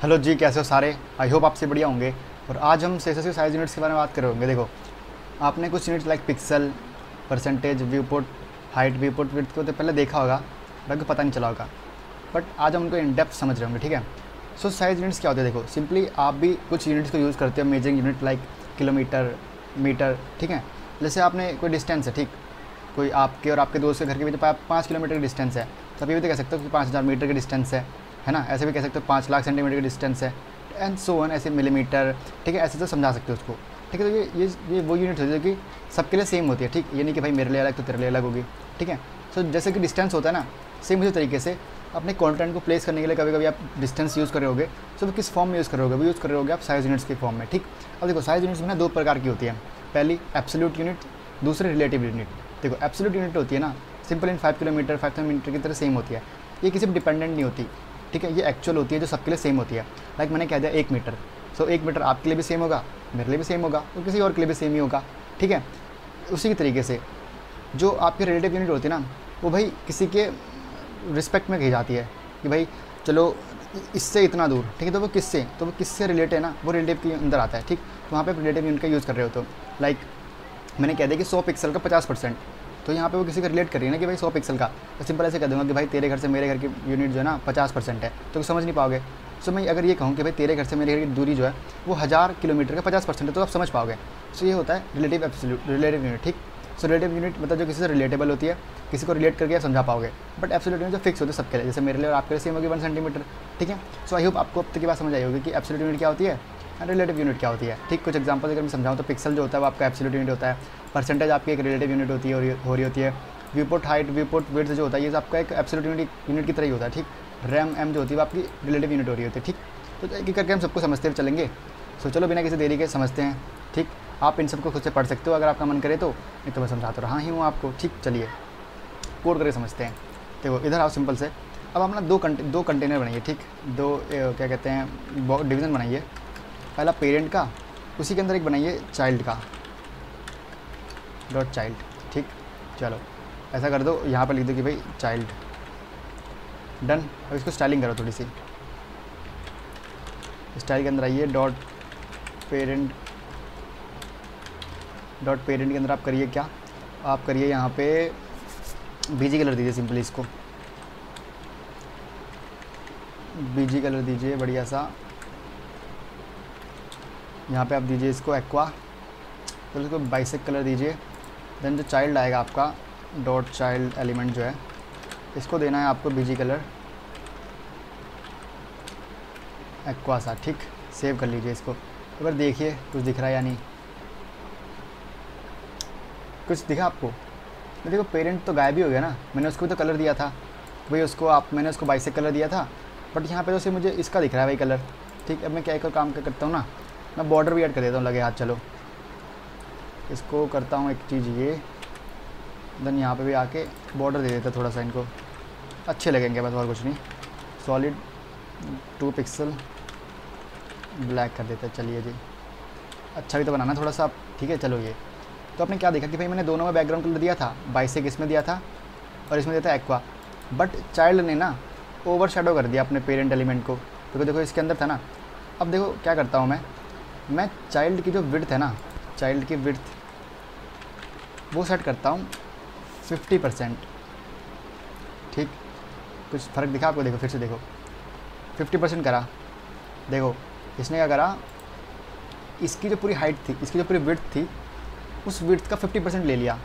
Hello जी, कैसे हो सारे। आई होप आपसे बढ़िया होंगे। और आज हम सेसेसिव साइज यूनिट्स के बारे में बात कर रहे होंगे। देखो, आपने कुछ units like pixel, percentage, viewport, height, viewport, width को तो पहले देखा होगा और आपको पता नहीं चला होगा, बट आज हम उनको इन डेप्थ समझ रहे होंगे। ठीक है। सो साइज यूनिट्स क्या होते हैं? देखो, सिंपली आप भी कुछ यूनिट्स को यूज़ करते हो, measuring unit like kilometre, metre. ठीक है। जैसे आपने कोई डिस्टेंस है, ठीक, कोई आपके और आपके दोस्त के घर के बीच 5 किलोमीटर की डिस्टेंस है, तो आप ये भी तो कह सकते हो कि 5000 मीटर की डिस्टेंस है ना। ऐसे भी कह सकते हो 5 लाख सेंटीमीटर की डिस्टेंस है, एंड सो ऑन, ऐसे मिलीमीटर। ठीक है, ऐसे तो समझा सकते हो उसको। ठीक है। तो ये वो यूनिट होती है जो कि सबके लिए सेम होती है। ठीक, ये नहीं कि भाई मेरे लिए अलग तो तेरे लिए अलग होगी। ठीक है। सो जैसे कि डिस्टेंस होता है ना, सेम उसी तरीके से अपने कंटेंट को प्लेस करने के लिए कभी कभी आप डिस्टेंस यूज़ कर रहे होगे। सो वो किस फॉर्म में यूज़ कर रहे होगे? वो यूज़ कर रहे होगे आप साइज यूनिट्स के फॉर्म में। ठीक। अब देखो, साइज यूनिट्स में ना 2 प्रकार की होती है। पहली एब्सोल्यूट यूनिट, दूसरी रिलेटिव यूनिट। देखो, एब्सोल्यूट यूनिट होती है ना, सिंपल इन 5 किलोमीटर 5000 मीटर की तरह सेम होती है। ये किसी पर डिपेंडेंट नहीं होती। ठीक है। ये एक्चुअल होती है जो सबके लिए सेम होती है। लाइक मैंने कह दिया 1 मीटर, सो 1 मीटर आपके लिए भी सेम होगा, मेरे लिए भी सेम होगा, और किसी और के लिए भी सेम ही होगा। ठीक है। उसी के तरीके से जो आपकी रिलेटिव यूनिट होती है ना, वो भाई किसी के रिस्पेक्ट में कही जाती है कि भाई चलो इससे इतना दूर। ठीक है। तो वो किससे रिलेटेड है ना, वो रिलेटिव के अंदर आता है। ठीक। तो वहाँ पे रिलेटिव यूनिट का यूज़ कर रहे हो। तो लाइक मैंने कह दिया कि 100 पिक्सल का 50%, तो यहाँ पे वो किसी का रिलेट कर रही है ना कि भाई 100 पिक्सल का, तो सिंपल ऐसे कह दूँगा कि भाई तेरे घर से मेरे घर की यूनिट जो है ना 50% है, तो समझ नहीं पाओगे। सो मैं अगर ये कहूँ कि भाई तेरे घर से मेरे घर की दूरी जो है वो 1000 किलोमीटर का 50% है, तो आप समझ पाओगे। सो ये होता है रिलेटिव एब्सोल्यूट रिलेटिव यूनिट। ठीक। सो रिलेटिव यूनिट मतलब जो किसी से रिलेटेबल होती है, किसी को रिलेट करके आप समझा पाओगे। बट एब्सोल्यूट यूनिट जो फिक्स होती है सबके लिए, जैसे मेरे लिए और आपके लिए सेम होगी 1 सेंटीमीटर। ठीक है। सो आई होप आपको अब तक की बात समझ आई होगी कि एब्सोल्यूट यूनिट क्या होती है, रिलेटिव यूनिट क्या होती है। ठीक। कुछ एग्जांपल अगर मैं समझाऊँ तो पिक्सल जो होता है वो आपका एब्सोल्यूट यूनिट होता है, परसेंटेज आपकी एक रिलेटिव यूनिट होती है हो रही होती है, व्यूपुट, हाइट, व्यूपुट, विड्थ जो होता है ये आपका एक एब्सोल्यूट यूनिट की तरह ही होता है। ठीक। रैम एम जो होती है वो आपकी रिलेटिव यूनिट हो रही होती है। ठीक। तो एक एक करके हम सबको समझते हुए चलेंगे। सो चलो बिना किसी देरी के समझते हैं। ठीक। आप इन सबको खुद से पढ़ सकते हो अगर आपका मन करे तो, नहीं तो मैं समझाता रहा ही हूँ आपको। ठीक। चलिए कोड करके समझते हैं। देखो इधर आओ सिंपल से। अब हम ना दो कंटेनर बनाइए। ठीक। दो क्या कहते हैं, डिवीज़न बनाइए। पहला पेरेंट का, उसी के अंदर एक बनाइए चाइल्ड का, डॉट चाइल्ड। ठीक। चलो ऐसा कर दो, यहाँ पर लिख दो कि भाई चाइल्ड। डन। अब इसको स्टाइलिंग करो थोड़ी सी। स्टाइल के अंदर आइए, डॉट पेरेंट के अंदर आप करिए क्या, आप करिए यहाँ पे बीजी कलर दीजिए। सिंपली इसको बीजी कलर दीजिए बढ़िया सा। यहाँ पे आप दीजिए इसको एक्वा, तो इसको बाइसेक कलर दीजिए। देन जो चाइल्ड आएगा आपका, डॉट चाइल्ड एलिमेंट जो है, इसको देना है आपको बीजी कलर एक्वा सा। ठीक। सेव कर लीजिए इसको। एक बार देखिए कुछ दिख रहा है या नहीं, कुछ दिखा आपको? देखो पेरेंट तो गायब ही हो गया ना, मैंने उसको भी तो कलर दिया था भाई, मैंने उसको बाइसेक कलर दिया था, बट यहाँ पे तो सिर्फ मुझे इसका दिख रहा है भाई कलर। ठीक। अब मैं क्या काम करता हूँ ना, मैं बॉर्डर भी ऐड कर देता हूँ, लगे हाथ। चलो इसको करता हूँ एक चीज़ ये, देन यहाँ पे भी आके बॉर्डर दे देता थोड़ा सा, इनको अच्छे लगेंगे बस, और कुछ नहीं। सॉलिड 2 पिक्सल ब्लैक कर देते हैं। चलिए जी, अच्छा भी तो बनाना थोड़ा सा। ठीक है। चलो ये तो आपने क्या देखा कि भाई मैंने दोनों में बैकग्राउंड कलर दिया था, बाइसेक इसमें दिया था और इसमें दिया था एक्वा, बट चाइल्ड ने ना ओवर शेडो कर दिया अपने पेरेंट एलिमेंट को, क्योंकि देखो इसके अंदर था ना। अब देखो क्या करता हूँ मैं चाइल्ड की जो विड्थ है ना, चाइल्ड की विड्थ वो सेट करता हूँ 50%। ठीक। कुछ फ़र्क दिखा आपको? देखो फिर से देखो, 50% करा। देखो इसने क्या करा, इसकी जो पूरी हाइट थी, इसकी जो पूरी विड्थ थी, उस विड्थ का 50% ले लिया।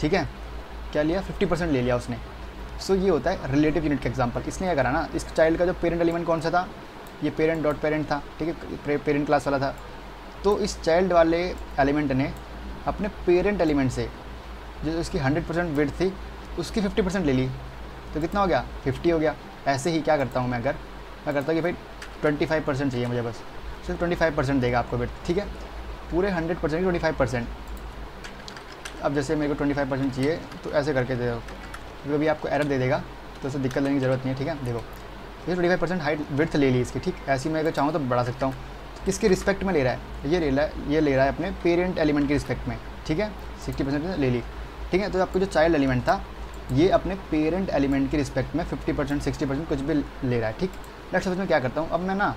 ठीक है। क्या लिया? 50% ले लिया उसने। सो ये होता है रिलेटिव यूनिट का एग्जांपल। इसने क्या करा ना, इस चाइल्ड का जो पेरेंट एलिमेंट कौन सा था, ये पेरेंट डॉट पेरेंट था। ठीक है। पेरेंट क्लास वाला था। तो इस चाइल्ड वाले एलिमेंट ने अपने पेरेंट एलिमेंट से जो इसकी 100% विड्थ थी उसकी 50% ले ली, तो कितना हो गया? 50 हो गया। ऐसे ही क्या करता हूँ मैं करता हूँ कि भाई 25% चाहिए मुझे, बस सिर्फ 25% देगा आपको विड्थ। ठीक है। पूरे 100% की 25%। अब जैसे मेरे को 25% चाहिए तो ऐसे करके दे दो, क्योंकि अभी आपको एरर दे देगा, तो उसे दिक्कत लेने की ज़रूरत नहीं है। ठीक है। देखो ये 25% हाइट विड्थ ले ली इसकी। ठीक। ऐसी मैं अगर चाहूँ तो बढ़ा सकता हूँ। किसके रिस्पेक्ट में ले रहा है? ये ले रहा है अपने पेरेंट एलिमेंट के रिस्पेक्ट में। ठीक है। 60% ले ली। ठीक है। तो आपको जो चाइल्ड एलिमेंट था ये अपने पेरेंट एलिमेंट के रिस्पेक्ट में 50% 60% कुछ भी ले रहा है। ठीक। नेक्स्ट सपोज मैं क्या करता हूँ, अब मैं ना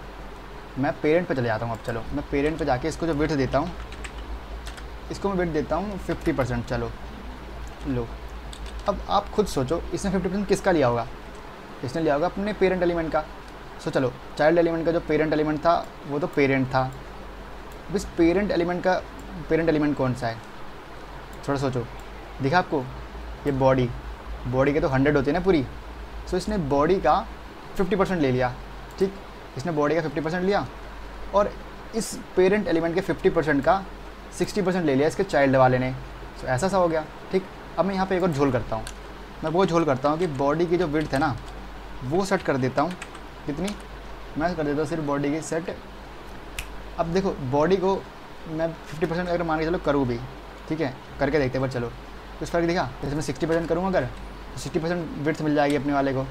मैं पेरेंट पे चले जाता हूँ। अब चलो मैं पेरेंट पे जाके इसको जो विड्थ देता हूँ, इसको मैं विड्थ देता हूँ 50%। चलो लो, अब आप खुद सोचो इसने 50% किसका लिया होगा? इसने लिया होगा अपने पेरेंट एलिमेंट का। सो चलो चाइल्ड एलिमेंट का जो पेरेंट एलिमेंट था वो तो पेरेंट था। अब इस पेरेंट एलिमेंट कौन सा है? थोड़ा सोचो, दिखा आपको ये बॉडी के तो 100 होती है ना पूरी। सो इसने बॉडी का 50% ले लिया, ठीक, इसने बॉडी का 50% लिया और इस पेरेंट एलिमेंट के 50% का 60% ले लिया इसके चाइल्ड वाले ने। सो ऐसा सा हो गया, ठीक। अब मैं यहाँ पे एक और झोल करता हूँ, मैं वो झोल करता हूँ कि बॉडी की जो विड्थ है ना वो सेट कर देता हूँ। कितनी? मैं कर देता हूँ सिर्फ बॉडी की सेट। अब देखो बॉडी को मैं 50% अगर मान के चलो करूँ भी, ठीक है, करके देखते हैं पर चलो कुछ फ़र्क दिखा। जैसे मैं 60% करूँगा अगर तो 60% विड्थ मिल जाएगी अपने वाले को।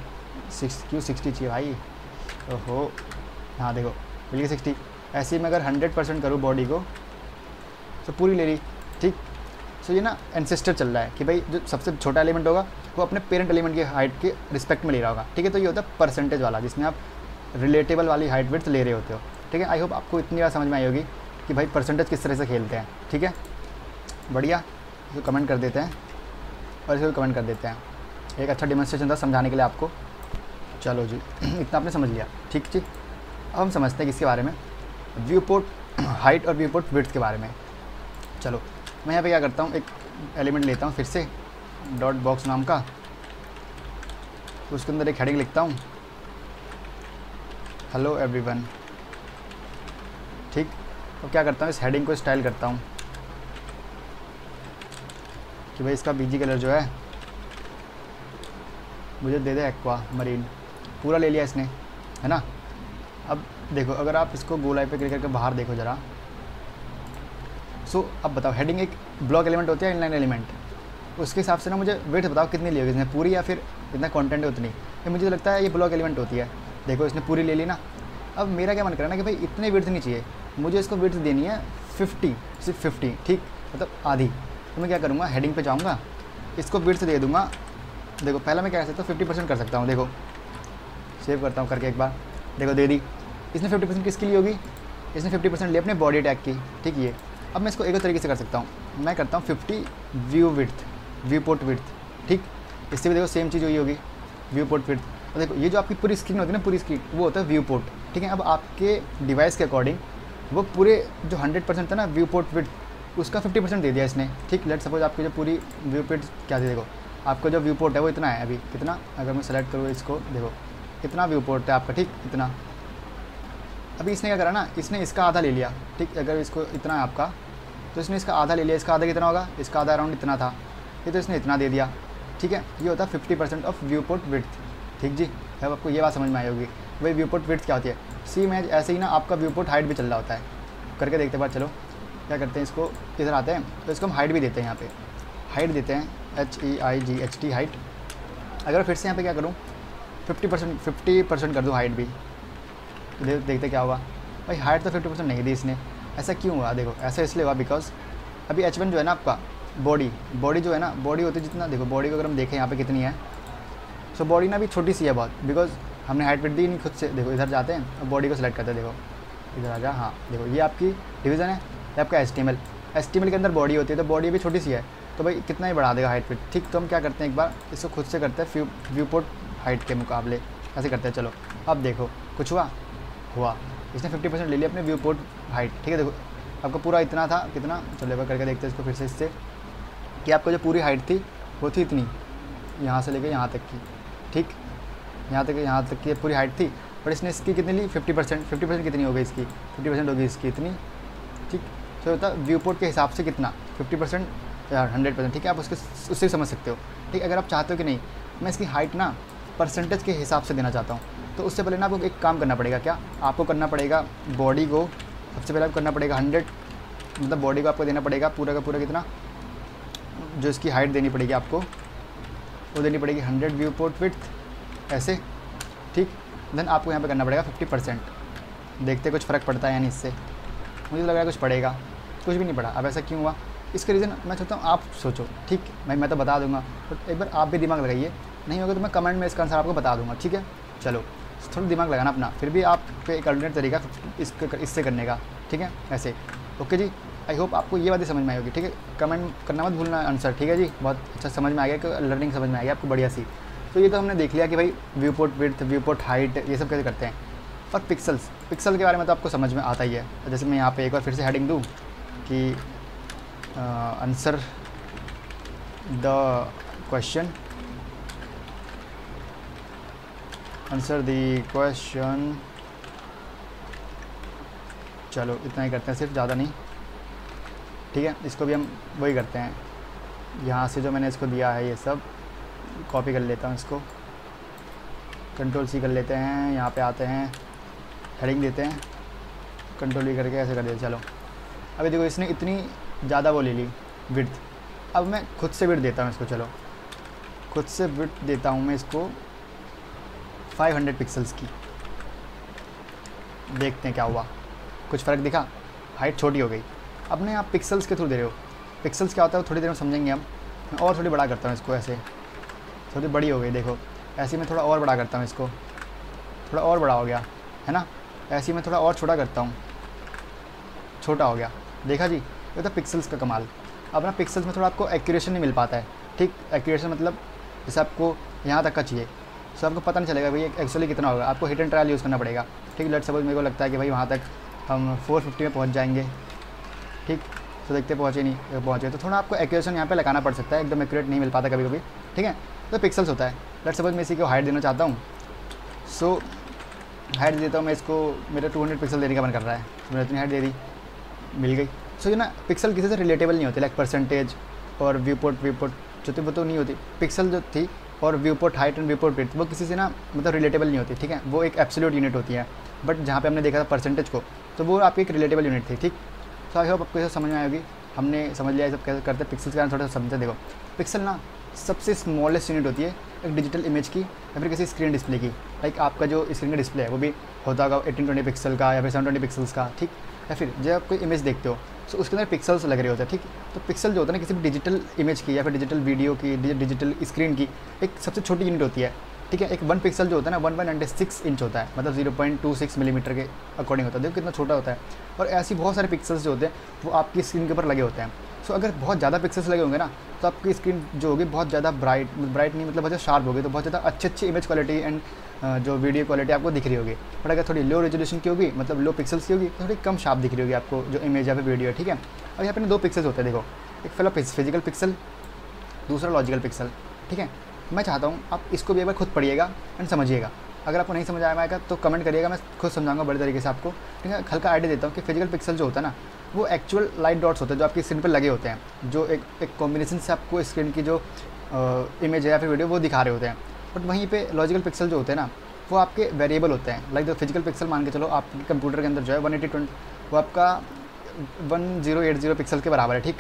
60 चाहिए भाई, ओहो हाँ देखो मिल गई 60। ऐसे ही मैं अगर 100% करूँ बॉडी को तो पूरी ले ली, ठीक। सो ये ना एंसेस्टर चल रहा है कि भाई जो सबसे छोटा एलिमेंट होगा वो अपने पेरेंट एलिमेंट की हाइट के रिस्पेक्ट में ले रहा होगा, ठीक है। तो ये होता है परसेंटेज वाला, जिसमें आप रिलेटेबल वाली हाइट विड्थ ले रहे होते हो, ठीक है। आई होप आपको इतनी बात समझ में आई होगी कि भाई परसेंटेज किस तरह से खेलते हैं, ठीक है। बढ़िया, इसको कमेंट कर देते हैं और इसको कमेंट कर देते हैं। एक अच्छा डेमोन्स्ट्रेशन था समझाने के लिए आपको। चलो जी इतना आपने समझ लिया, ठीक जी। अब हम समझते हैं किसके बारे में, व्यू पोर्ट हाइट और व्यू पोर्ट विड्थ के बारे में। चलो मैं यहाँ पे क्या करता हूँ, एक एलिमेंट लेता हूँ फिर से डॉट बॉक्स नाम का, उसके अंदर एक हेडिंग लिखता हूँ हेलो एवरीवन, ठीक। और क्या करता हूँ इस हेडिंग को स्टाइल करता हूँ कि भाई इसका बीजी कलर जो है मुझे दे दे एक्वा मरीन। पूरा ले लिया इसने, है ना। अब देखो अगर आप इसको गोलाई पे क्लिक करके बाहर देखो ज़रा। सो अब बताओ हेडिंग एक ब्लॉक एलिमेंट होती है, इनलाइन एलिमेंट, उसके हिसाब से ना मुझे वेट बताओ कितनी ली होगी इसने, पूरी या फिर इतना कंटेंट है उतनी। ये मुझे तो लगता है ये ब्लॉक एलिमेंट होती है। देखो इसने पूरी ले ली ना। अब मेरा क्या मन कर रहा है ना कि भाई इतनी विड्थ नहीं चाहिए मुझे, इसको विड्थ देनी है 50, सिर्फ 50, ठीक, मतलब आधी। तो मैं क्या करूँगा, हेडिंग पे जाऊँगा, इसको विड्थ दे दूँगा। देखो पहले मैं क्या कर सकता हूँ, 50% कर सकता हूँ। देखो सेव करता हूँ करके एक बार, देखो दे दी इसने। 50% किसके लिए होगी? इसने 50% लिया अपने बॉडी टैग की, ठीक। ये अब मैं इसको एक और तरीके से कर सकता हूँ, मैं करता हूँ 50 व्यू पोर्ट विड्थ, ठीक। इससे भी देखो सेम चीज़ वही होगी, व्यू पोर्ट विड्थ। और देखो ये जो आपकी पूरी स्क्रीन होती है ना, पूरी स्क्रीन वो होता है व्यू पोर्ट, ठीक है। अब आपके डिवाइस के अकॉर्डिंग वो पूरे जो 100% था ना व्यू पोर्ट विड्थ, उसका 50% दे दिया इसने, ठीक। लेट सपोज आपकी जो पूरी व्यू पोर्ट क्या थी, देखो आपका जो व्यू पोर्ट है वो इतना है अभी, कितना, अगर मैं सेलेक्ट करूँ इसको, देखो कितना व्यू पोर्ट है आपका, ठीक, इतना। अभी इसने क्या करा ना, इसने इसका आधा ले लिया, ठीक। अगर इसको इतना है आपका तो इसने इसका आधा ले लिया। इसका आधा कितना होगा? इसका आधा अराउंड इतना था, ये तो इसने इतना दे दिया, ठीक है। ये होता है 50% ऑफ व्यू पोर्ट विड्थ, ठीक जी। अब आपको ये बात समझ में आई होगी भाई व्यू पोर्ट विड्थ क्या होती है। सेम है ऐसे ही ना आपका व्यू पोर्ट हाइट भी चल रहा होता है। करके देखते हैं बात। चलो क्या करते हैं, इसको इधर आते हैं तो इसको हम हाइट भी देते हैं। यहाँ पे हाइट देते हैं HEIGHT हाइट। अगर फिर से यहाँ पे क्या करूँ 50% कर दूँ हाइट भी, देखते क्या हुआ। भाई हाइट तो 50% नहीं दी इसने, ऐसा क्यों हुआ? देखो ऐसा इसलिए हुआ बिकॉज अभी H1 जो है ना आपका बॉडी जो है ना, बॉडी होती है जितना, देखो बॉडी को अगर हम देखें यहाँ पे कितनी है, सो बॉडी ना भी छोटी सी है बहुत, बिकॉज हमने हाइट विड्थ दी नहीं खुद से। देखो इधर जाते हैं और बॉडी को सेलेक्ट करते हैं, देखो इधर आ जा, हाँ देखो ये आपकी डिवीज़न है, ये आपका HTML के अंदर बॉडी होती है, तो बॉडी भी छोटी सी है, तो भाई कितना ही बढ़ा देगा हाइट विड्थ, ठीक। तो हम क्या करते हैं एक बार इसको खुद से करते हैं व्यू पोर्ट हाइट के मुकाबले, ऐसे करते हैं। चलो अब देखो कुछ हुआ इसने 50% ले लिया अपने व्यू पोर्ट हाइट, ठीक है। देखो आपका पूरा इतना था, कितना, चलो एक बार करके देखते हैं इसको फिर से, इससे कि आपको जो पूरी हाइट थी वो थी इतनी, यहाँ से लेके यहाँ तक की, ठीक, यहाँ तक की पूरी हाइट थी। पर इसने इसकी कितनी ली 50% कितनी हो गई इसकी, 50% होगी इसकी इतनी, ठीक। तो होता व्यू पोर्ट के हिसाब से कितना 50% या 100%, ठीक है। आप उससे समझ सकते हो, ठीक। अगर आप चाहते हो कि नहीं मैं इसकी हाइट ना परसेंटेज के हिसाब से देना चाहता हूँ, तो उससे पहले ना आपको एक काम करना पड़ेगा। क्या आपको करना पड़ेगा, बॉडी को सबसे पहले आपको करना पड़ेगा 100, मतलब बॉडी को आपको देना पड़ेगा पूरा का पूरा कितना, जो इसकी हाइट देनी पड़ेगी आपको वो देनी पड़ेगी 100 व्यू पोर्ट विड्थ, ऐसे, ठीक। देन आपको यहाँ पे करना पड़ेगा 50%। देखते कुछ फ़र्क पड़ता है या नहीं इससे, मुझे लग रहा है कुछ पड़ेगा, कुछ भी नहीं पड़ा। अब ऐसा क्यों हुआ, इसका रीज़न मैं चाहता हूँ आप सोचो, ठीक। मैं तो बता दूंगा, बट एक बार आप भी दिमाग लगाइए, नहीं होगा तो मैं कमेंट में इसका आंसर आपको बता दूंगा, ठीक है। चलो थोड़ा दिमाग लगाना अपना, फिर भी आप पे एक अल्टरनेट तरीका इससे करने का, ठीक है ऐसे। ओके जी, आई होप आपको ये बातें समझ में आई होगी, ठीक है। कमेंट करना मत भूलना आंसर, ठीक है जी। बहुत अच्छा समझ में आ गया कि लर्निंग समझ में आ गया आपको बढ़िया सी। तो ये तो हमने देख लिया कि भाई view port width, view port height, ये सब कैसे करते हैं। और पिक्सल के बारे में तो आपको समझ में आता ही है। जैसे मैं यहाँ पे एक बार फिर से हेडिंग दूँ कि answer the question, answer the question, चलो इतना ही करते हैं सिर्फ, ज़्यादा नहीं, ठीक है। इसको भी हम वही करते हैं, यहाँ से जो मैंने इसको दिया है ये सब कॉपी कर लेता हूँ, इसको Ctrl+C कर लेते हैं, यहाँ पे आते हैं, हेडिंग देते हैं, Ctrl+V करके ऐसे कर देते। चलो अभी देखो इसने इतनी ज़्यादा वो ले ली विड्थ, अब मैं खुद से विड्थ देता हूँ इसको। चलो खुद से विड्थ देता हूँ मैं इसको 500 पिक्सल्स की, देखते हैं क्या हुआ, कुछ फ़र्क दिखा, हाइट छोटी हो गई। अपने आप पिक्सल्स के थ्रू दे रहे हो, पिक्सल्स क्या होता है वो थोड़ी देर में समझेंगे हम। मैं और थोड़ी बड़ा करता हूँ इसको, ऐसे थोड़ी बड़ी हो गई देखो, ऐसे मैं थोड़ा और बड़ा करता हूँ इसको, थोड़ा और बड़ा हो गया है ना। ऐसे मैं थोड़ा और छोटा करता हूँ, छोटा हो गया, देखा जी। ये तो पिक्सल्स का कमाल। अब ना पिक्सल्स में थोड़ा आपको एक्यूरेशन नहीं मिल पाता है, ठीक। एक्यूरेशन मतलब जैसे आपको यहाँ तक का चाहिए, तो आपको पता नहीं चलेगा भाई एक्चुअली कितना होगा, आपको हिट एंड ट्रायल यूज़ करना पड़ेगा, ठीक। लेट्स सपोज मेरे को लगता है कि भाई वहाँ तक हम 450 में पहुँच जाएंगे, ठीक। तो देखते पहुँचे नहीं, पहुँचे तो थोड़ा आपको एक्यूरेशन यहाँ पे लगाना पड़ सकता है, एकदम एक्यूरेट नहीं मिल पाता कभी कभी, ठीक है। तो पिक्सल्स होता है। लेट्स सपोज मैं इसी को हाइट देना चाहता हूँ, सो हाइट देता हूँ मैं इसको, मेरा 200 पिक्सल देने का मन कर रहा है, तो मैंने इतनी हाइट दे दी, मिल गई। सो ये ना पिक्सल किसी से रिलेटेबल नहीं होती, लाइक परसेंटेज और व्यू पोर्ट जो थी वो तो नहीं होती। पिक्सल जो थी और view port height and view port width वो किसी से ना मतलब रिलेटेबल नहीं होती, ठीक है। वो एक एब्सोल्यूट यूनिट होती है, बट जहाँ पे हमने देखा था परसेंटेज को, तो वो आपकी एक रिलेटेबल यूनिट थी, ठीक। सो आई होप आपको ये समझ में आएगी, हमने समझ लिया ये सब कैसे करते हैं। पिक्सल के कारण थोड़ा सा समझते, देखो पिक्सल ना सबसे स्मॉलेस्ट यूनिट होती है एक डिजिटल इमेज की या फिर किसी स्क्रीन डिस्प्ले की। लाइक आपका जो स्क्रीन का डिस्प्ले है वो भी होता होगा 1820 पिक्सल का या फिर 720 पिक्सल्स का, ठीक। या फिर जब आप कोई इमेज देखते हो तो उसके अंदर पिक्सल्स लग रहे होते हैं, ठीक। तो पिक्सल जो होता है ना किसी भी डिजिटल इमेज की या फिर डिजिटल वीडियो की, डिजिटल स्क्रीन की एक सबसे छोटी यूनिट होती है, ठीक है। एक 1 पिक्सल जो होता है ना 1/96 इंच होता है, मतलब 0.26 मिलीमीटर के अकॉर्डिंग होता है। देखो कितना छोटा होता है। और ऐसी बहुत सारे पिक्सल्स जो होते हैं वो आपकी स्क्रीन के ऊपर लगे होते हैं। सो अगर बहुत ज़्यादा पिक्सल्स लगे होंगे ना तो आपकी स्क्रीन जो होगी बहुत ज़्यादा ब्राइट नहीं मतलब बहुत शार्प होगी, तो बहुत ज़्यादा अच्छी इमेज क्वालिटी एंड जो वीडियो क्वालिटी आपको दिख रही होगी। बट अगर थोड़ी लो रेजोल्यूशन की होगी, मतलब लो पिक्सल्स की होगी, तो थोड़ी कम शार्प दिख रही होगी आपको जो इमेज या फिर वीडियो, ठीक है। और यहाँ पे 2 पिक्सल्स होते हैं, देखो एक पहला फिजिकल पिक्सल, दूसरा लॉजिकल पिक्सल, ठीक है। मैं चाहता हूँ आप इसको भी एक बार खुद पढ़िएगा एंड समझिएगा। अगर आपको नहीं समझ आएगा तो कमेंट करिएगा, मैं खुद समझाऊंगा बड़े तरीके से आपको, ठीक है। हल्का आइडिया देता हूँ कि फिजिकल पिक्सल जो होता है ना वो एक्चुअल लाइट डॉट्स होते हैं जो आपकी स्क्रीन पर लगे होते हैं, जो एक कॉम्बिनेशन से आपको स्क्रीन की जो इमेज है या फिर वीडियो वो दिखा रहे होते हैं। बट वहीं पे लॉजिकल पिक्सल जो होते हैं ना वो आपके वेरिएबल होते हैं। लाइक जो फिजिकल पिक्सल मान के चलो आपके कंप्यूटर के अंदर जो है 180 वो आपका 1080 पिक्सल के बराबर है, ठीक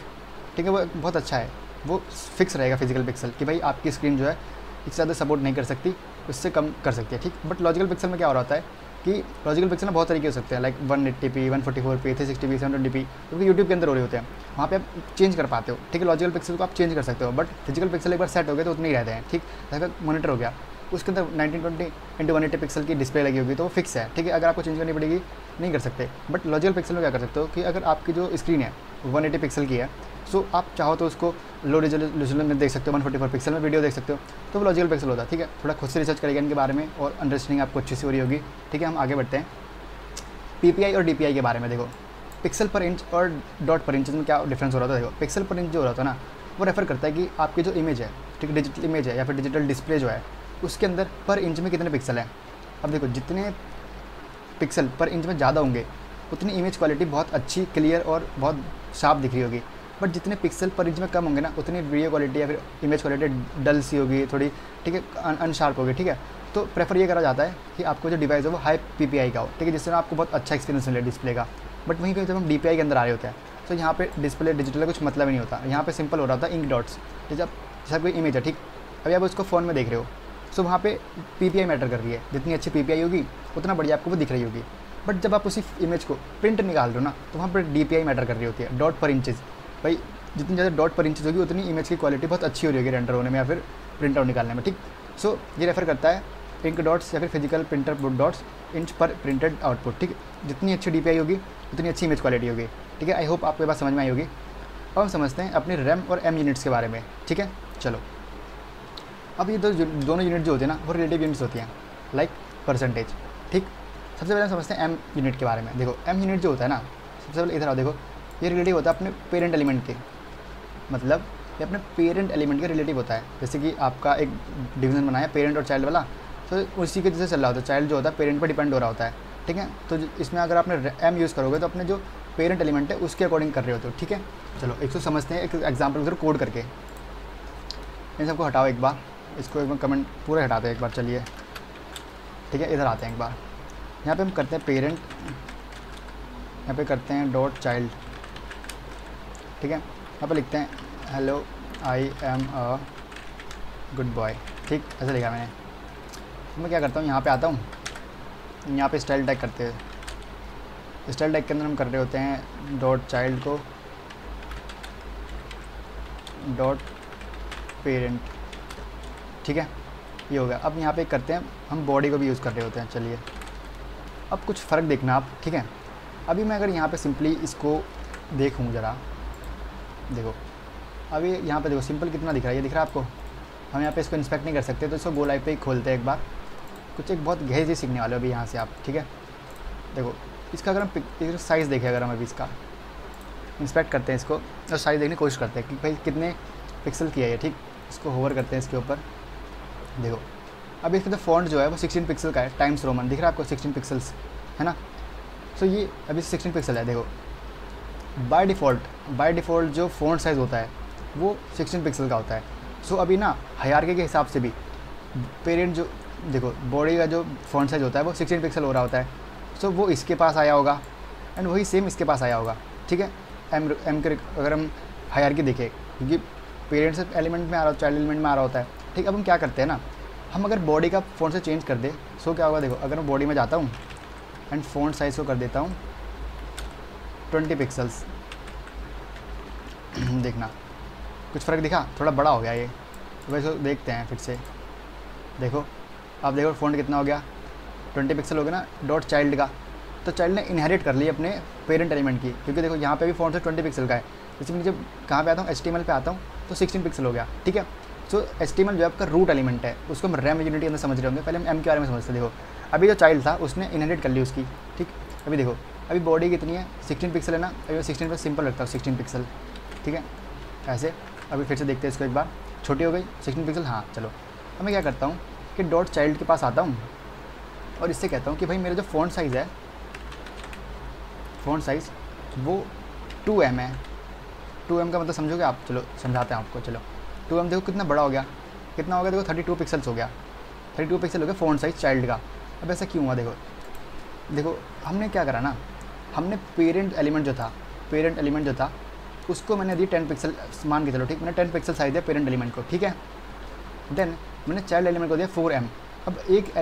है। वो बहुत अच्छा है, वो फिक्स रहेगा फिजिकल पिक्सल कि भाई आपकी स्क्रीन जो है इससे ज़्यादा सपोर्ट नहीं कर सकती, उससे कम कर सकती है, ठीक। बट लॉजिकल पिक्सल में क्या हो रहा होता है कि लॉजिकल पिक्सल में बहुत तरीके हो सकते हैं, like 180p 144p 360p 720p, क्योंकि यूट्यूब के अंदर हो रहे होते हैं, वहाँ पे आप चेंज कर पाते हो, ठीक है। लॉजिकल पिक्सल को आप चेंज कर सकते हो, बट फिजिकल पिक्सल एक बार सेट हो गए तो उतने ही रहते हैं, ठीक। जैसे मॉनिटर हो गया उसके अंदर 1920x180 पिक्सल की डिस्प्ले लगी होगी तो वो फिक्स है, ठीक है। अगर आपको चेंज करनी पड़ेगी नहीं कर सकते। बट लॉजिकल पिक्सल में क्या कर सकते हो कि अगर आपकी जो स्क्रीन है 180 पिक्सल की है, सो आप चाहो तो उसको लो रेजोल्यूशन में देख सकते हो, 144 पिक्सल में वीडियो देख सकते हो, तो वो लॉजिकल पिक्सल होता है, ठीक है। थोड़ा खुद से रिसर्च करेगा इनके बारे में और अंडरस्टैंडिंग आपको अच्छी सी हो रही होगी, ठीक है। हम आगे बढ़ते हैं PPI और DPI के बारे में। देखो पिक्सल पर इंच और डॉट पर इंच में क्या डिफरेंस हो रहा था। देखो पिक्सल पर इंच जो हो रहा था ना वो रेफर करता है कि आपकी जो इमेज है, ठीक है, डिजिटल इमेज है या फिर डिजिटल डिस्प्ले जो है उसके अंदर पर इंच में कितने पिक्सल हैं। अब देखो जितने पिक्सल पर इंच में ज़्यादा होंगे उतनी इमेज क्वालिटी बहुत अच्छी, क्लियर और बहुत शार्प दिख रही होगी। बट जितने पिक्सल पर इंच में कम होंगे ना उतनी वीडियो क्वालिटी या फिर इमेज क्वालिटी डल सी होगी थोड़ी, ठीक है, अनशार्प होगी, ठीक है। तो प्रेफर ये करा जाता है कि आपको जो डिवाइस हो वो हाई PPI का हो, ठीक है, जिससे आपको बहुत अच्छा एक्सपीरियंस मिले डिस्प्ले का। बट वहीं पर जब हम DPI के अंदर आ रहे होते हैं तो यहाँ पे डिस्प्ले डिजिटल का कुछ मतलब ही नहीं होता। यहाँ पे सिंपल हो रहा था इंक डॉट्स, जैसे कोई इमेज है, ठीक, अभी आप उसको फ़ोन में देख रहे हो, सो वहाँ पे PPI मैटर कर रही है, जितनी अच्छी PPI होगी उतना बढ़िया आपको वो दिख रही होगी। बट जब आप उसी इमेज को प्रिंट निकाल रहे हो ना तो वहाँ पर DPI मैटर कर रही होती है, डॉट पर इंचेस। भाई जितनी ज़्यादा डॉट पर इंचेस होगी उतनी इमेज की क्वालिटी बहुत अच्छी हो रही होगी रेंडर होने में या फिर प्रिंट आउट निकालने में, ठीक। सो ये रेफर करता है इंक डॉट्स या फिर फिजिकल प्रिंटर डॉट्स इंच पर प्रिंटेड आउटपुट। ठीक है, जितनी अच्छी DPI होगी उतनी अच्छी इमेज क्वालिटी होगी। ठीक है, आई होप आपको ये बात समझ में आई होगी। अब हम समझते हैं अपने रैम और एम यूनिट्स के बारे में। ठीक है, चलो अब ये दोनों यूनिट जो होती है ना वो रिलेटिव यूनिट्स होती हैं, लाइक परसेंटेज। ठीक, सबसे पहले हम समझते हैं एम यूनिट के बारे में। देखो एम यूनिट जो होता है ना, सबसे पहले इधर आओ, देखो ये रिलेटिव होता है अपने पेरेंट एलिमेंट के, मतलब ये अपने पेरेंट एलिमेंट के रिलेटिव होता है। जैसे कि आपका एक डिवीजन बनाया पेरेंट और चाइल्ड वाला, तो उसी के जैसे चल रहा होता है, चाइल्ड जो होता है पेरेंट पर डिपेंड हो रहा होता है। ठीक है, तो इसमें अगर आपने एम यूज़ करोगे तो अपने जो पेरेंट एलिमेंट है उसके अकॉर्डिंग कर रहे होते हो। ठीक है, चलो एक तो समझते हैं एक एग्जाम्पल उधर कोड करके। इन सबको हटाओ एक बार, इसको एक बार कमेंट पूरा हटाते हैं एक बार, चलिए। ठीक है, इधर आते हैं एक बार, यहाँ पे हम करते हैं पेरेंट, यहाँ पे करते हैं डॉट चाइल्ड। ठीक है, यहाँ पे लिखते हैं hello I am a good boy. ठीक, ऐसा लिखा मैंने। तो मैं क्या करता हूँ, यहाँ पे आता हूँ, यहाँ पे स्टाइल टैग करते हैं। स्टाइल टैग के अंदर हम कर रहे होते हैं dot child co dot parent. ठीक है, ये हो गया। अब यहाँ पे करते हैं हम बॉडी को भी यूज़ कर रहे होते हैं। चलिए अब कुछ फ़र्क देखना आप। ठीक है, अभी मैं अगर यहाँ पे सिंपली इसको देखूँ ज़रा, देखो अभी यहाँ पे देखो सिंपल कितना दिख रहा है, ये दिख रहा है आपको। हम यहाँ पे इसको इंस्पेक्ट नहीं कर सकते, तो इसको गो लाइव पे ही खोलते हैं एक बार। कुछ एक बहुत गहरी चीज़ सीखने वाले हो अभी यहाँ से आप। ठीक है, देखो इसका अगर हम साइज़ देखें, अगर हम अभी इसका इंस्पेक्ट करते हैं इसको और साइज़ देखने की कोशिश करते हैं कि भाई कितने पिक्सल की है ये। ठीक, इसको होवर करते हैं इसके ऊपर, देखो अभी इसका जो फॉन्ट जो है वो 16 पिक्सल का है, टाइम्स रोमन दिख रहा है आपको, 16 पिक्सल्स है ना। सो ये अभी 16 पिक्सल है। देखो बाय डिफ़ॉल्ट जो फ़ॉन्ट साइज़ होता है वो 16 पिक्सल का होता है। सो अभी ना हायरार्की के हिसाब से भी पेरेंट जो देखो बॉडी का जो फ़ॉन्ट साइज़ होता है वो 16 पिक्सल हो रहा होता है। सो वो इसके पास आया होगा एंड वही सेम इसके पास आया होगा। ठीक है, एम के अगर हम हायरार्की देखें, क्योंकि पेरेंट्स एलिमेंट में आ रहा है, चाइल्ड एलिमेंट में आ रहा होता है। ठीक, अब हम क्या करते हैं ना, हम अगर बॉडी का फ़ॉन्ट से चेंज कर दे, सो क्या होगा, देखो अगर मैं बॉडी में जाता हूँ एंड फ़ॉन्ट साइज़ को कर देता हूँ 20 पिक्सल्स, देखना कुछ फ़र्क दिखा, थोड़ा बड़ा हो गया ये। वैसे देखते हैं फिर से, देखो अब देखो फ़ॉन्ट कितना हो गया, 20 पिक्सल हो गया ना डॉट चाइल्ड का। तो चाइल्ड ने इनहेरिट कर ली अपने पेरेंट एलिमेंट की, क्योंकि देखो यहाँ पे भी फ़ॉन्ट से 20 पिक्सल का है। जैसे मैं जब कहाँ पे आता हूँ, HTML पे आता हूँ तो 16 पिक्सल हो गया। ठीक है, सो HTML जो आपका रूट एलिमेंट है उसको हम रैम यूनिट के अंदर समझ रहे होंगे। पहले हम एम के बारे में समझते। देखो अभी जो चाइल्ड था उसने इनहेरिट कर ली उसकी। ठीक, अभी देखो अभी बॉडी कितनी है, 16 पिक्सल है ना। अभी मैं 16 पर सिंपल रखता हूँ, 16 पिक्सल। ठीक है, ऐसे अभी फिर से देखते हैं इसको एक बार, छोटी हो गई 16 पिक्सल। हाँ चलो, अब मैं क्या करता हूँ कि डॉट चाइल्ड के पास आता हूँ और इससे कहता हूँ कि भाई मेरा जो फ़ॉन्ट साइज़ है, फ़ॉन्ट साइज़ वो 2M है। 2M का मतलब समझोगे आप, चलो समझाते हैं आपको। चलो 2M देखो कितना बड़ा हो गया, कितना हो गया, देखो 32 पिक्सल्स हो गया, 32 पिक्सल हो गया फ़ॉन्ट साइज़ चाइल्ड का। अब ऐसा क्यों हुआ, देखो हमने क्या करा ना, हमने पेरेंट एलिमेंट जो था उसको मैंने दी 10 पिक्सल मान के चलो। ठीक, मैंने 10 पिक्सल साइज़ दिया पेरेंट एलिमेंट को। ठीक है, देन मैंने चाइल्ड एलिमेंट को दिया 4M। अब एक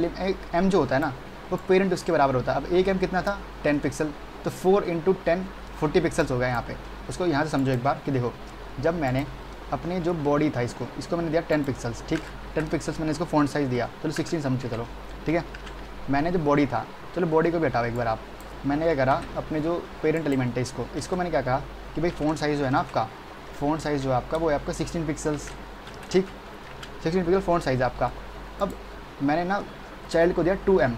M जो होता है ना वो पेरेंट उसके बराबर होता है। अब एक M कितना था, 10 पिक्सल, तो 4 × 10 40 पिक्सल्स हो गया यहाँ पे। उसको यहाँ से समझो एक बार कि देखो जब मैंने अपने जो बॉडी था इसको मैंने दिया 10 पिक्सल्स। ठीक, 10 पिक्सल्स मैंने इसको फ़ॉन्ट साइज़ दिया, चलो 16 समझो चलो। ठीक है, मैंने जो बॉडी था, चलो बॉडी को भी हटाओ एक बार आप। मैंने क्या करा, अपने जो पेरेंट एलिमेंट है इसको मैंने क्या कहा कि भाई फ़ॉन्ट साइज़ जो है ना आपका, फ़ॉन्ट साइज़ जो है आपका वो है आपका 16 पिक्सल्स। ठीक, 16 पिक्सल फ़ॉन्ट साइज़ आपका। अब मैंने ना चाइल्ड को दिया 2M।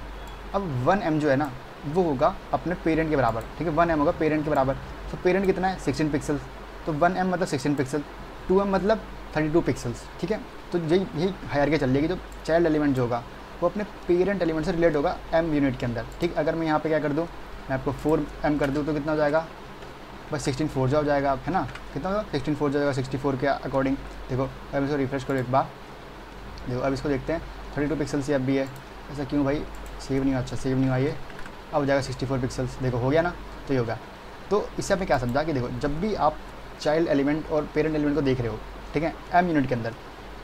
अब 1M जो है ना वो होगा अपने पेरेंट के बराबर। ठीक है, 1M होगा पेरेंट के बराबर। तो पेरेंट कितना है, 16 पिक्सल, तो 1M मतलब 16 पिक्सल, 2M मतलब 32 पिक्सल्स। ठीक है, तो यही हायरार्की चल रही है कि जो चाइल्ड एलिमेंट जो होगा वो अपने पेरेंट एलिमेंट से रिलेट होगा M यूनिट के अंदर। ठीक, अगर मैं यहाँ पे क्या कर दूँ, मैं आपको 4M कर दूँ तो कितना हो जाएगा, बस 16 4 हो जाएगा, है ना। कितना होगा, 16 4 जाएगा 64 के अकॉर्डिंग। देखो अब इसको रिफ्रेश करो एक बार, देखो अब इसको देखते हैं 32 पिक्सल से अब भी है। ऐसा क्यों भाई, सेव नहीं हुआ, अच्छा सेव नहीं हुआ ये, अब हो जाएगा 64 पिक्सल्स। देखो हो गया ना, तो ये होगा। तो इससे आपने क्या समझा कि देखो जब भी आप चाइल्ड एलिमेंट और पेरेंट एलिमेंट को देख रहे हो, ठीक है, M यूनिट के अंदर,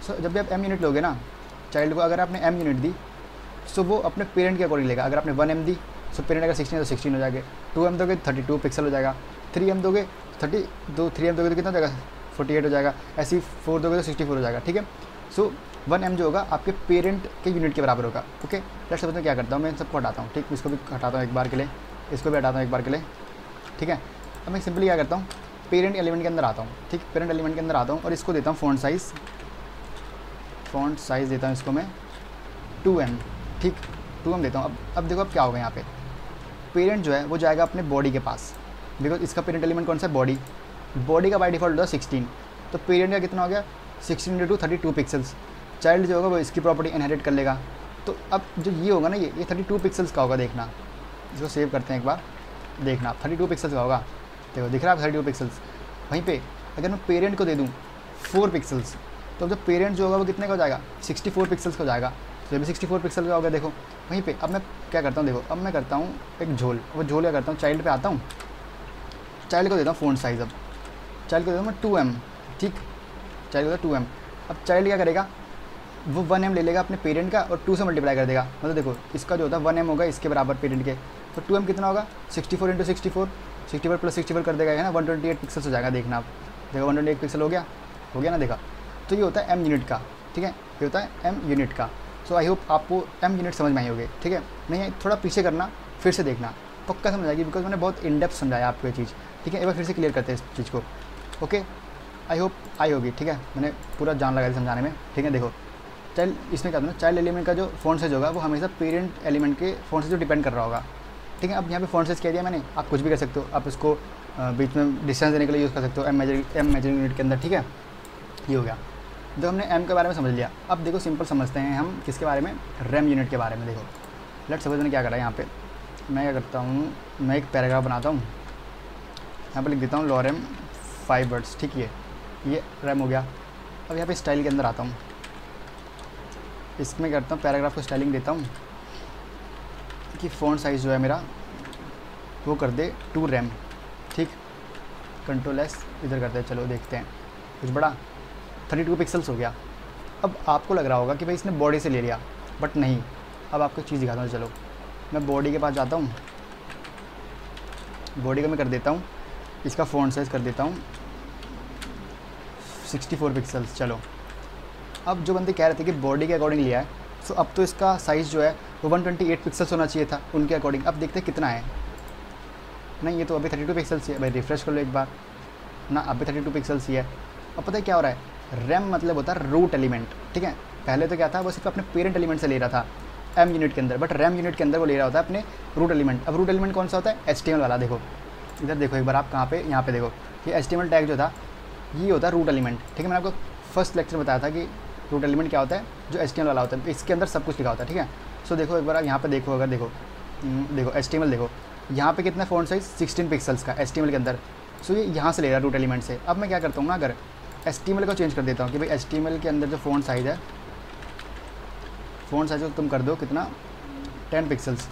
सो जब भी आप M यूनिट लोगे ना चाइल्ड को, अगर आपने M यूनिट दी सो वो अपने पेरेंट के अकॉर्डिंग लेगा। अगर आपने 1M दी सो पेरेंट अगर 16 तो 16 हो जाएगा, 2M दोगे 32 पिक्सल हो जाएगा, 3M दोगे 3M दोगे तो कितना हो जाएगा, 48 हो जाएगा, ऐसे ही 4 दोगे तो 64 हो जाएगा। ठीक है, सो 1m जो होगा आपके पेरेंट के यूनिट के बराबर होगा। ओके, लेट्स सपोज मैं क्या करता हूँ, मैं इन सबको हटाता हूँ, ठीक, इसको भी हटाता हूँ एक बार के लिए, इसको भी हटाता हूँ एक बार के लिए, ठीक है। अब मैं सिंपली क्या करता हूँ, पेरेंट एलिमेंट के अंदर आता हूँ, ठीक, पेरेंट एलिमेंट के अंदर आता हूँ और इसको देता हूँ फ़ॉन्ट साइज़ देता हूँ इसको मैं 2m, ठीक, 2m देता हूँ। अब देखो अब क्या होगा यहाँ पे, पेरेंट जो है वो जाएगा अपने बॉडी के पास, बिकॉज इसका पेरेंट एलिमेंट कौन सा है, बॉडी का बाय डिफ़ॉल्ट होता है 16, तो पेरेंट का कितना हो गया 16 × 32 पिक्सल्स। चाइल्ड जो होगा वो इसकी प्रॉपर्टी इनहेरिट कर लेगा। तो अब जो ये होगा ना, ये 32 पिक्सल्स का होगा, देखना, इसको सेव करते हैं एक बार, देखना 32 पिक्सल्स का होगा, देखो दिख रहा है 32 पिक्सल्स। वहीं पे अगर मैं पेरेंट को दे दूँ 4 पिक्सल्स, तो जब पेरेंट जो होगा वो कितने का हो जाएगा, 64 पिक्सल्स का हो जाएगा, तो ये भी 64 पिक्सल का होगा। देखो वहीं पे अब मैं क्या करता हूँ, देखो अब मैं करता हूँ एक झोल, वो झोल क्या करता हूँ, चाइल्ड पे आता हूँ, चाइल्ड को देता हूँ फ़ॉन्ट साइज़, अब चाइल्ड को देता हूँ मैं 2m, ठीक, चाइल्ड को देता 2m। अब चाइल्ड क्या करेगा, वो 1m ले लेगा अपने पेरेंट का और 2 से मल्टीप्लाई कर देगा, मतलब देखो इसका जो होता है 1m होगा इसके बराबर पेरेंट के, तो 2m कितना होगा 64 × 64, 64 + 64 कर देगा, है ना, 128 पिक्सल्स हो जाएगा। देखना आप, देखो 128 पिक्सल हो गया ना, देखा। तो ये होता है m यूनिट का, ठीक है, ये होता है m यूनिट का। सो आई होप आपको m यूनिट समझ में आई होगी, ठीक है। नहीं थोड़ा पीछे करना, फिर से देखना, पक्का समझ आएगी, बिकॉज मैंने बहुत इन डेप्थ समझाया आपको ये चीज़, ठीक है। एक बार फिर से क्लियर करते हैं इस चीज़ को, ओके, आई होप आई होगी, ठीक है। मैंने पूरा जान लगा समझाने में, ठीक है। देखो चाइल्ड, इसमें क्या होता है, चाइल्ड एलिमेंट का जो फ़ॉन्ट साइज़ होगा वो हमेशा पेरेंट एलिमेंट के फ़ॉन्ट साइज़ जो डिपेंड कर रहा होगा, ठीक है। अब यहाँ पे फ़ॉन्ट साइज़ कह दिया मैंने, आप कुछ भी कर सकते हो, आप इसको बीच में डिस्टेंस देने के लिए यूज़ कर सकते हो, m मेजरिंग यूनिट के अंदर, ठीक है। ये हो गया, जब हमने m के बारे में समझ लिया। अब देखो सिंपल समझते हैं हम किसके बारे में, रैम यूनिट के बारे में। देखो लेट्स सपोज मैंने क्या करा है, यहाँ पे मैं क्या करता हूँ, मैं एक पैराग्राफ बनाता हूँ, यहाँ पर लिख देता हूँ लॉरेम 5 वर्ड्स, ठीक है, ये रैम हो गया। अब यहाँ पे स्टाइल के अंदर आता हूँ, इसमें करता हूँ पैराग्राफ को स्टाइलिंग देता हूँ कि फ़ॉन्ट साइज़ जो है मेरा वो कर दे 2 रैम, ठीक, Ctrl+S इधर करते हैं, चलो देखते हैं कुछ बड़ा 32 पिक्सल्स हो गया। अब आपको लग रहा होगा कि भाई इसने बॉडी से ले लिया, बट नहीं। अब आपको चीज़ दिखाता हूँ, चलो मैं बॉडी के पास जाता हूँ, बॉडी का मैं कर देता हूँ, इसका फ़ॉन्ट साइज़ कर देता हूँ 64 पिक्सल्स। चलो अब जो बंदे कह रहे थे कि बॉडी के अकॉर्डिंग लिया है, सो अब तो इसका साइज़ जो है वो 128 पिक्सल्स होना चाहिए था उनके अकॉर्डिंग। अब देखते हैं कितना है, नहीं ये तो अभी 32 पिक्सल्स ही है भाई, रिफ्रेश कर लो एक बार ना, अभी 32 पिक्सल्स ही है। अब पता है क्या हो रहा है, रैम मतलब होता है रूट एलिमेंट, ठीक है। पहले तो क्या था, वो सिर्फ अपने पेरेंट एलिमेंट से ले रहा था m यूनिट के अंदर, बट रैम यूनिट के अंदर वो ले रहा होता है अपने रूट एलिमेंट। अब रूट एलिमेंट कौन सा होता है, HTML वाला। देखो इधर देखो एक बार आप, कहाँ पे, यहाँ पे देखो, ये HTML टैग जो था ये होता है रूट एलिमेंट, ठीक है। मैंने आपको फर्स्ट लेक्चर बताया था कि रूट एलिमेंट क्या होता है, जो HTML वाला होता है, इसके अंदर सब कुछ लिखा होता है, ठीक है। सो देखो एक बार आप यहाँ पे देखो, अगर देखो HTML देखो, यहाँ पे कितना फ़ॉन्ट साइज़ 16 पिक्सल्स का HTML के अंदर। सो ये यहाँ से ले रहा है रूट एलिमेंट से। अब मैं क्या करता हूँ ना, अगर HTML को चेंज कर देता हूँ कि भाई HTML के अंदर जो फ़ॉन्ट साइज़ है, फ़ॉन्ट साइज़ को तुम कर दो कितना 10 पिक्सल्स,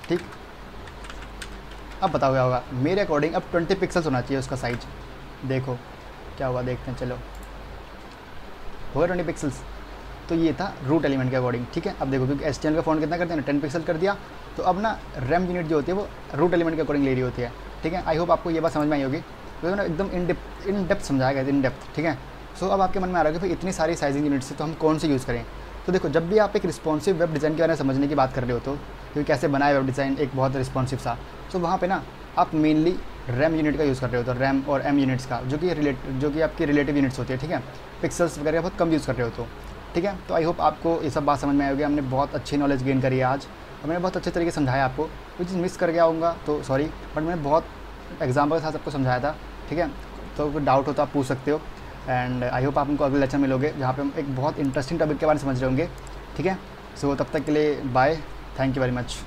ठीक। अब बताओ क्या होगा, मेरे अकॉर्डिंग अब 20 पिक्सल्स होना चाहिए उसका साइज। देखो क्या होगा, देखते हैं, चलो होगा 20 पिक्सल्स। तो ये था रूट एलिमेंट के अकॉर्डिंग, ठीक है। अब देखो क्योंकि HTML का फ़ॉन्ट कितना करते हैं ना, 10 पिक्सल कर दिया, तो अब ना रैम यूनिट जो होती है वो रूट एलिमेंट के अकॉर्डिंग ले रही होती है, ठीक है। आई होप आपको ये बात समझ में आई होगी, तो ना एकदम इन डेप्थ समझाया गया, इन डेप्थ, ठीक है। सो अब आपके मन में आ रहा है कि भाई इतनी सारी साइजिंग यूनिट्स से तो हम कौन से यूज़ करें। तो देखो जब भी आप एक रिस्पॉन्सिव वेब डिज़ाइन के बारे में समझने की बात कर रहे हो, तो क्योंकि कैसे बनाए वेब डिज़ाइन एक बहुत रिस्पॉन्सिव सा, तो वहाँ पे ना आप मेनली रैम यूनिट का यूज़ कर रहे हो, तो रैम और m यूनिट्स का, जो कि आपकी रिलेटिव यूनिट्स होती है, ठीक है। पिक्सल्स वगैरह बहुत कम यूज़ कर रहे हो, तो ठीक है। तो आई होप आपको ये सब बात समझ में आई होगी। हमने बहुत अच्छी नॉलेज गेन करी है आज, और मैंने बहुत अच्छे तरीके से समझाया आपको। कोई चीज़ मिस कर गया होगा तो सॉरी, बट मैंने बहुत एग्जाम्पल के साथ सबको समझाया था, ठीक है। तो कोई डाउट हो तो आप पूछ सकते हो, एंड आई होप आप हमको अगले लेक्चर मिलोगे जहाँ पे हम एक बहुत इंटरेस्टिंग टॉपिक के बारे में समझ रहे होंगे, ठीक है। सो तब तक के लिए bye, thank you very much.